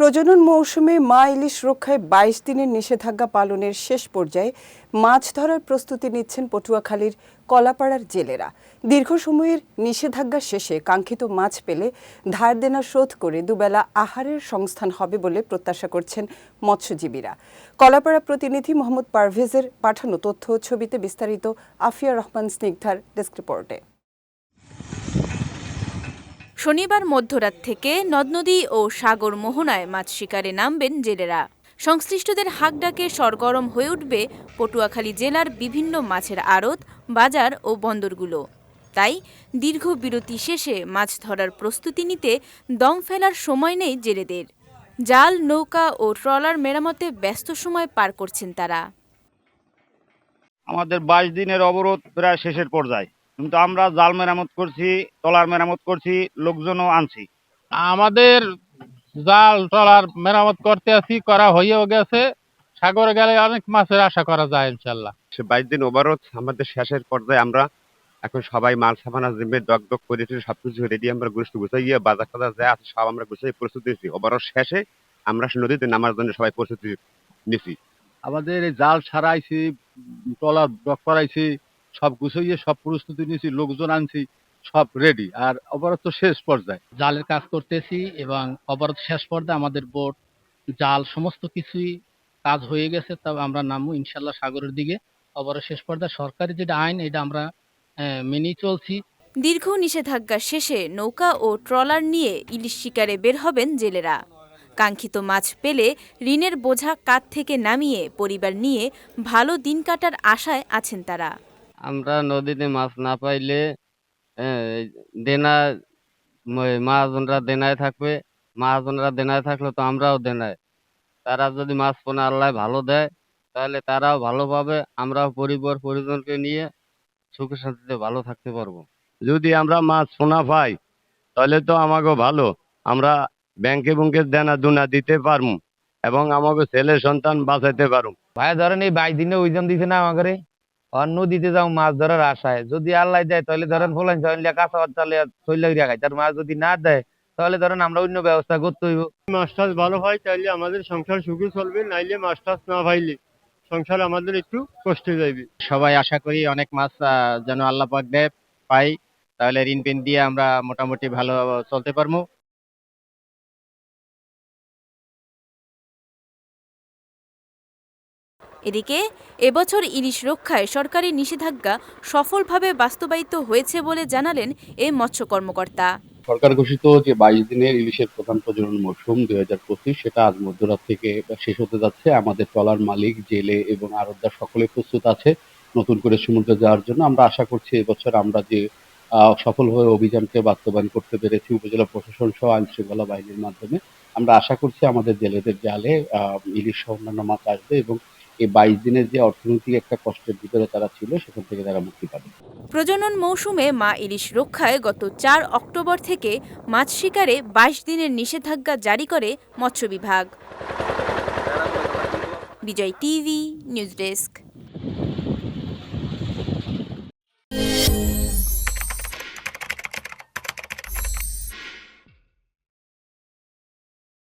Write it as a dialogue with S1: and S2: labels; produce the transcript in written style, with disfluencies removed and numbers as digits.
S1: প্রজনন মৌসুমে মা ইলিশ রক্ষায় ২২ দিনের নিষেধাজ্ঞা পালনের শেষ পর্যায়ে মাছ ধরার প্রস্তুতি নিচ্ছেন পটুয়াখালীর কলাপাড়ার জেলেরা। দীর্ঘ সময়ের নিষেধাজ্ঞা শেষে কাঙ্ক্ষিত মাছ পেলে ধার দেনা শোধ করে দুবেলা আহারের সংস্থান হবে বলে প্রত্যাশা করছেন মৎস্যজীবীরা। কলাপাড়া প্রতিনিধি মোহাম্মদ পারভেজের পাঠানো তথ্য ও ছবিতে বিস্তারিত আফিয়া রহমান স্নিগ্ধার ডেস্ক রিপোর্টে।
S2: শনিবার মধ্যরাত থেকে নদ-নদী ও সাগর মোহনায় মাছ শিকারে নামবেন জেলেরা। সংশ্লিষ্টদের হাঁকডাকে সরগরম হয়ে উঠবে পটুয়াখালী জেলার বিভিন্ন মাছের আড়ত, বাজার ও বন্দরগুলো। তাই দীর্ঘ বিরতি শেষে মাছ ধরার প্রস্তুতি নিতে দম ফেলার সময় নেই জেলেদের। জাল, নৌকা ও ট্রলার মেরামতে ব্যস্ত সময় পার করছেন তারা।
S3: আমাদের ২২ দিনের অবরোধ প্রায় শেষের পর্যায়ে, কিন্তু আমরা জাল মেরামত করছি, ট্রলার মেরামত করছি, লোকজনও আনছি।
S4: আমাদের জাল ট্রলার মেরামত করতে আছি, করা হয়েও গেছে। সাগরে গেলে অনেক মাছের আশা করা যায় ইনশাল্লাহ।
S5: ২২ দিন অবরোধ আমাদের শেষের পর্যায়ে। আমরা এখন সবাই মাল সামানা জিম্মে দগ করে সবকিছু রেডি। আমরা গুছাইয়ে বাজার টাজার যা আছে সব আমরা গুছাই প্রস্তুতি নিচ্ছি। অবরোধ শেষে আমরা নদীতে নামার জন্য সবাই প্রস্তুতি নিচ্ছি।
S6: আমাদের এই জাল ছাড়াইছি, ট্রলার ডক করাইছি, সব গুছাইয়ে সব প্রস্তুতি নিয়েছি, লোকজন আনছি, সব রেডি। আর অবরোধ তো শেষ পর্যায়ে,
S7: জালের কাজ করতেছি এবং অবরোধ শেষ পর্যায়ে আমাদের বোট, জাল সমস্ত কিছুই কাজ হয়ে গেছে। তবে আমরা নামবো ইনশাল্লাহ সাগরের দিকে। অবরোধ শেষ পর্যায়ে সরকারি যেটা আইন এটা আমরা মেনেই চলছি।
S2: দীর্ঘ নিষেধাজ্ঞা শেষে নৌকা ও ট্রলার নিয়ে ইলিশ শিকারে বের হবেন জেলেরা। কাঙ্ক্ষিত মাছ পেলে ঋণের বোঝা কাঁধ থেকে নামিয়ে পরিবার নিয়ে ভালো দিন কাটার আশায় আছেন তারা।
S8: আমরা নদীতে মাছ না পাইলে দেনা, মহাজনরা দেনায় থাকবে। মহাজনরা দেনায় থাকলে তো আমরাও দেনায়। তারা যদি মাছ পোনা আল্লাহ ভালো দেয় তাহলে তারাও ভালো পাবে, আমরাও পরিবার পরিজনকে নিয়ে সুখে শান্তিতে ভালো থাকতে পারবো।
S5: যদি আমরা মাছ পোনা পাই তাহলে তো আমাকে ভালো, আমরা ব্যাংকে দেনা দুনা দিতে পারবো এবং আমাকে ছেলে সন্তান বাঁচাইতে পারবো।
S9: ভাই ধরেন এই ২২ দিনে ওইজন দিছে না আমাকে, আর নদীতে যাও মাছ ধরার আশায়। যদি আল্লাহ দেয় তাহলে ধরেন ফলাইন কাঁচা চালে চল্লা খাই, তার মাছ যদি না দেয় তাহলে ধরেন আমরা অন্য ব্যবস্থা করতে হইব।
S10: মাছ টাছ ভালো হয় তাইলে আমাদের সংসার সুখে চলবে, নাইলে মাছ টাছ না পাইলে সংসার আমাদের একটু কষ্টে যাইবে।
S7: সবাই আশা করি অনেক মাছ যেন আল্লাহ পাক দেয়, পাই, তাহলে ঋণ পেন দিয়ে আমরা মোটামুটি ভালো চলতে পারবো।
S2: এদিকে এবছর ইলিশ রক্ষায় সরকারি নিষেধাজ্ঞা সফলভাবে বাস্তবায়িত হয়েছে বলে জানালেন এই মৎস্য কর্মকর্তা।
S6: সরকার ঘোষিত যে ২২ দিনের ইলিশের প্রধান প্রজনন মৌসুম ২০২৫ সেটা আজ মধ্যরাত থেকে শেষ হতে যাচ্ছে। আমাদের ট্রলার মালিক, জেলে এবং আড়তদার সকলে প্রস্তুত আছে নতুন করে সমুদ্রে যাওয়ার জন্য। আমরা আশা করছি এবছর আমরা যে সফলভাবে অভিযানকে বাস্তবায়ন করতে পেরেছি উপজেলা প্রশাসন সহ আইন শৃঙ্খলা বাহিনীর মাধ্যমে, আমরা আশা করছি আমাদের জেলেদের জালে ইলিশ সহ অন্যান্য মাছ আসবে এবং এই ২২ দিনের যে অর্থনৈতিক একটা কষ্টের ভিতরে তারা ছিল সেখান থেকে তারা মুক্তি পাবে।
S2: প্রজনন মৌসুমে মা ইলিশ রক্ষায় গত ৪ অক্টোবর থেকে মাছ শিকারে ২২ দিনের নিষেধাজ্ঞা জারি করে মৎস্য বিভাগ। বিজয় টিভি নিউজ ডেস্ক।